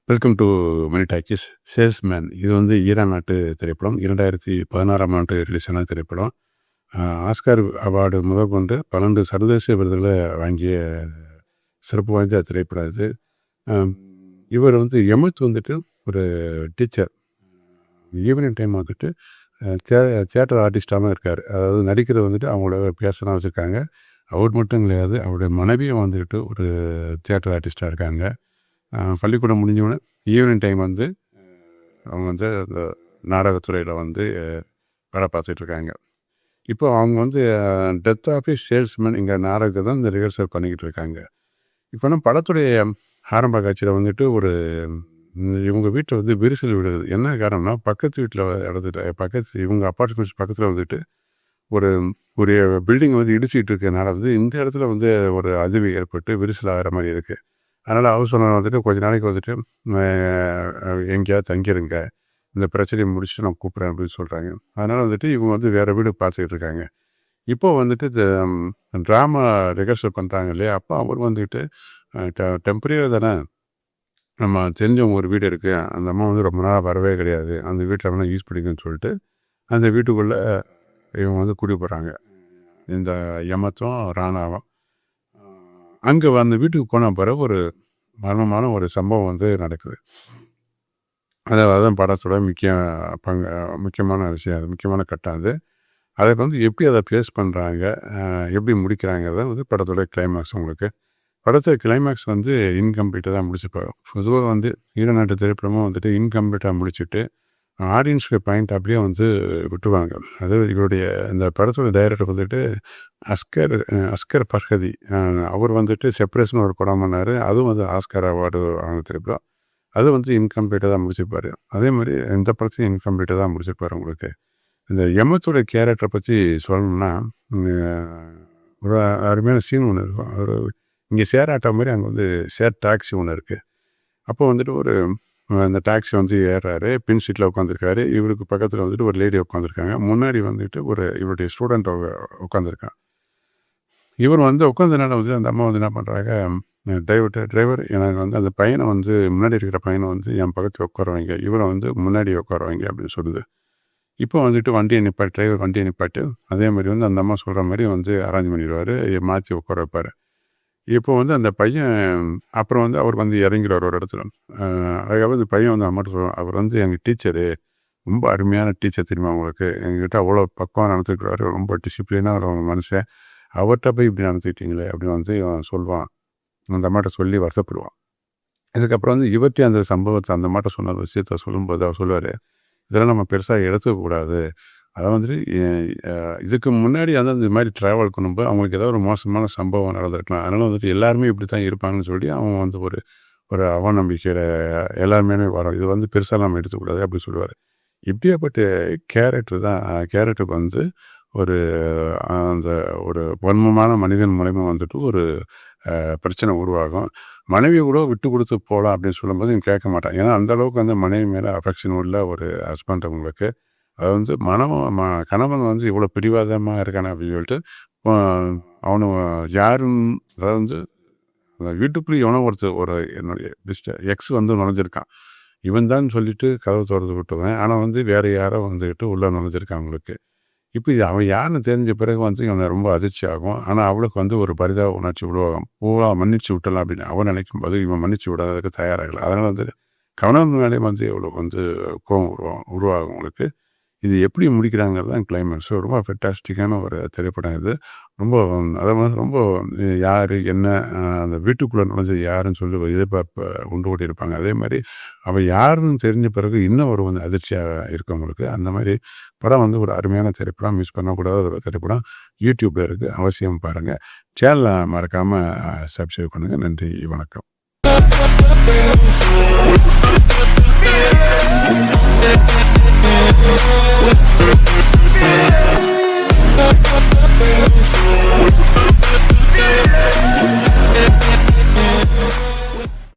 Welcome to Mani talkies. Salesman இது வந்து Iran நாட்டு திரைப்படம். 2016 ஆண்டு ரிலீஸ் ஆன திரைப்படம். ஆஸ்கார் அவார்டு முதற்கொண்டு 12 சர்வதேச விருதுகளை வாங்கிய சிறப்பு வாய்ந்த திரைப்படம் இது. இவர் வந்து எமத் வந்துட்டு ஒரு டீச்சர். ஈவினிங் டைம் வந்துட்டு தியேட்டர் ஆர்டிஸ்டாகவும் இருக்கார். அதாவது நடிக்கிறது வந்துட்டு அவங்களோட பேசலாம் வச்சுருக்காங்க. அவர் மட்டும் கிடையாது, அவருடைய மனைவியும் வந்துட்டு ஒரு தியேட்டர் ஆர்டிஸ்டாக இருக்காங்க. பள்ளிக்கூடம் முடிஞ்சோடனே ஈவினிங் டைம் வந்து அவங்க வந்து அந்த நாடகத்துறையில் வந்து வேலை பார்த்துட்ருக்காங்க. இப்போ அவங்க வந்து டெத் ஆஃப் ஏ சேல்ஸ்மேன் இங்கே நாடகத்தை தான் இந்த ரிஹர்சல் பண்ணிக்கிட்டு இருக்காங்க. இப்போ படத்துடைய ஆரம்ப காட்சியில் வந்துட்டு ஒரு இவங்க வீட்டில் வந்து விரிசல் விடுது. என்ன காரணம்னா பக்கத்து வீட்டில் இடத்துல இவங்க அப்பார்ட்மெண்ட்ஸ் பக்கத்தில் வந்துட்டு ஒரு ஒரு பில்டிங் வந்து இடிச்சிட்டு இருக்கனால வந்து இந்த இடத்துல வந்து ஒரு அதிர்வு ஏற்பட்டு விரிசல் ஆகிற மாதிரி இருக்குது. அதனால் ஹவுஸ் ஓனர் வந்துட்டு கொஞ்ச நாளைக்கு வந்துட்டு எங்கேயாவது தங்கிடுங்க, இந்த பிரச்சனையை முடிச்சுட்டு நான் கூப்பிட்றேன் அப்படின்னு சொல்கிறாங்க. அதனால் வந்துட்டு இவங்க வந்து வேறு வீடு பார்த்துக்கிட்டு இருக்காங்க. இப்போது வந்துட்டு இந்த ட்ராமா ரிஹர்சல் பண்ணுறாங்க இல்லையா, அப்போ அவர் வந்துட்டு டெம்பரரியாக தானே நம்ம தெரிஞ்சவங்க ஒரு வீடு இருக்குது, அந்த அம்மா வந்து ரொம்ப நாள் வரவே கிடையாது, அந்த வீட்டில் வேணால் யூஸ் பண்ணிக்கன்னு சொல்லிட்டு அந்த வீட்டுக்குள்ளே இவங்க வந்து குடி போகிறாங்க, இந்த யமத்தும் ராணாவும். அங்கே அந்த வீட்டுக்கு போன பிறகு ஒரு மர்மமான ஒரு சம்பவம் வந்து நடக்குது. அதான் படத்தோட முக்கியமான விஷயம், அது முக்கியமான கட்டம். அதை வந்து எப்படி அதை ஃபேஸ் பண்ணுறாங்க, எப்படி முடிக்கிறாங்கிறத வந்து படத்தோட கிளைமேக்ஸ். உங்களுக்கு படத்தோட கிளைமேக்ஸ் வந்து இன்கம்ப்ளீட்டாக தான் முடிச்சுப்பாங்க. பொதுவாக வந்து ஈரான் நாட்டு திரைப்படமும் வந்துட்டு இன்கம்ப்ளீட்டாக முடிச்சுட்டு ஆடியன்ஸுக்கு பாயிண்ட் அப்படியே வந்து விட்டுருவாங்க. அதாவது இவருடைய இந்த படத்தோட டைரக்டர் வந்துட்டு அஸ்கர் ஃபர்ஹதி. அவர் வந்துட்டு செப்பரேஷன் ஒரு படம் பண்ணார், அதுவும் வந்து ஆஸ்கார் அவார்டு வாங்கின திரைப்படம். அது வந்து இன்கம்ப்ளீட்டாக தான் முடிச்சிருப்பார். அதே மாதிரி இந்த படத்தையும் இன்கம்ப்ளீட்டாக தான் முடிச்சிருப்பார். உங்களுக்கு இந்த எமத்தோட கேரக்டரை பற்றி சொல்லணும்னா ஒரு அருமையான சீன் ஒன்று இருக்கும். ஒரு இங்கே ஷேர் ஆட்டோ மாதிரி அங்கே வந்து ஷேர் டாக்ஸி ஒன்று இருக்குது. அப்போ வந்துட்டு அந்த டாக்ஸி வந்து ஏறாரு, பின் சீட்டில் உட்காந்துருக்காரு. இவருக்கு பக்கத்தில் வந்துட்டு ஒரு லேடி உட்காந்துருக்காங்க. முன்னாடி வந்துட்டு இவருடைய ஸ்டூடெண்ட் உட்காந்துருக்கான். இவர் வந்து உட்காந்தனால வந்து அந்த அம்மா வந்து என்ன பண்ணுறாங்க, டிரைவர் எனக்கு வந்து அந்த பையனை வந்து முன்னாடி இருக்கிற பையனை வந்து என் பக்கத்தில் உட்கார வைங்க, இவரை வந்து முன்னாடி உட்கார வைங்க அப்படின்னு சொல்லுது. இப்போ வந்துட்டு டிரைவர் வண்டியை நிப்பாட்டு அதே மாதிரி வந்து அந்த அம்மா சொல்கிற மாதிரி வந்து அரேஞ்ச் பண்ணிடுவார், மாற்றி உட்கார வைப்பார். இப்போ வந்து அந்த பையன் அப்புறம் வந்து அவர் வந்து இறங்கிடுவார் ஒரு இடத்துல. அதுக்கப்புறம் இந்த பையன் வந்து அம்மாட்ட சொல்லுவார், அவர் வந்து எங்கள் டீச்சரு, ரொம்ப அருமையான டீச்சர் தெரியுமா உங்களுக்கு, எங்ககிட்ட அவ்வளோ பக்குவம் நடந்துக்கிறாரு, ரொம்ப டிசிப்ளினாக ஒரு மனுஷன், அவர்கிட்ட போய் இப்படி நடந்துக்கிட்டீங்களே அப்படின்னு வந்து சொல்லுவான். அந்த அம்மாட்ட சொல்லி வருத்தப்படுவான். இதுக்கப்புறம் வந்து இவர்கிட்ட அந்த சம்பவத்தை அந்த அம்மாட்ட சொன்ன விஷயத்த சொல்லும்போது அவர் சொல்லுவார், இதெல்லாம் நம்ம பெருசாக எடுத்துக்கூடாது. அதை வந்துட்டு இதுக்கு முன்னாடி வந்து இந்த மாதிரி ட்ராவல் பண்ணும்போது அவங்களுக்கு ஏதாவது ஒரு மோசமான சம்பவம் நடந்திருக்கலாம், அதனால் வந்துட்டு எல்லாருமே இப்படி தான் இருப்பாங்கன்னு சொல்லி அவன் வந்து ஒரு அவநம்பிக்கையில் எல்லாருமே வரும், இது வந்து பெருசாக நம்ம எடுத்துக்கூடாது அப்படி சொல்லுவார். இப்படியாப்பட்ட கேரக்டருக்கு வந்து அந்த ஒரு வன்மமான மனிதன் மூலயமா வந்துட்டு ஒரு பிரச்சனை உருவாகும். மனைவியை கூட விட்டு கொடுத்து போகலாம் அப்படின்னு சொல்லும்போது இவன் கேட்க மாட்டான். ஏன்னா அந்தளவுக்கு வந்து மனைவி மேலே அஃபெக்ஷன் உள்ள ஒரு ஹஸ்பண்ட் உங்களுக்கு. அது வந்து கணவன் வந்து இவ்வளோ பிடிவாதமாக இருக்கானே அப்படின்னு சொல்லிட்டு அவனு யாரும், அதாவது வந்து அந்த வீட்டுக்குள்ளே எவனோ என்னுடைய எக்ஸ் வந்து நுழைஞ்சிருக்கான், இவன் தான் சொல்லிட்டு கதவு திறந்து விட்டுவேன். ஆனால் வந்து வேறு யாரோ வந்துக்கிட்டு உள்ளே நுழைஞ்சிருக்கான் அவங்களுக்கு. இப்போ அவன் யாருன்னு தெரிஞ்ச பிறகு வந்து இவனை ரொம்ப அதிர்ச்சி ஆகும். ஆனால் அவளுக்கு வந்து ஒரு பரிதாப உணர்ச்சி உருவாகும். மன்னிச்சு விட்டலாம் அப்படின்னு அவன் நினைக்கும் போது இவன் மன்னிச்சு விடாததுக்கு தயாராகலை. அதனால் வந்து கணவன் மேலே வந்து இவ்வளோ வந்து கோவம் உருவாகும் உங்களுக்கு. இது எப்படி முடிக்கிறாங்கிறது தான் கிளைமேக்ஸ். ரொம்ப ஃபென்டாஸ்டிக்கான ஒரு திரைப்படம் இது. ரொம்ப அதை மாதிரி ரொம்ப யார் என்ன அந்த வீட்டுக்குள்ளே நுழைஞ்சது யாருன்னு சொல்லி எதிர்பார்ப்பை உண்டு கூட்டி இருப்பாங்க. அதே மாதிரி அவள் யாருன்னு தெரிஞ்ச பிறகு இன்னும் ஒரு வந்து அதிர்ச்சியாக இருக்கவங்களுக்கு. அந்த மாதிரி படம் வந்து ஒரு அருமையான திரைப்படம், மிஸ் பண்ணக்கூடாத ஒரு திரைப்படம். யூடியூப்பில் இருக்குது, அவசியம் பாருங்கள். சேனலை மறக்காமல் சப்ஸ்கிரைப் பண்ணுங்கள். நன்றி, வணக்கம்.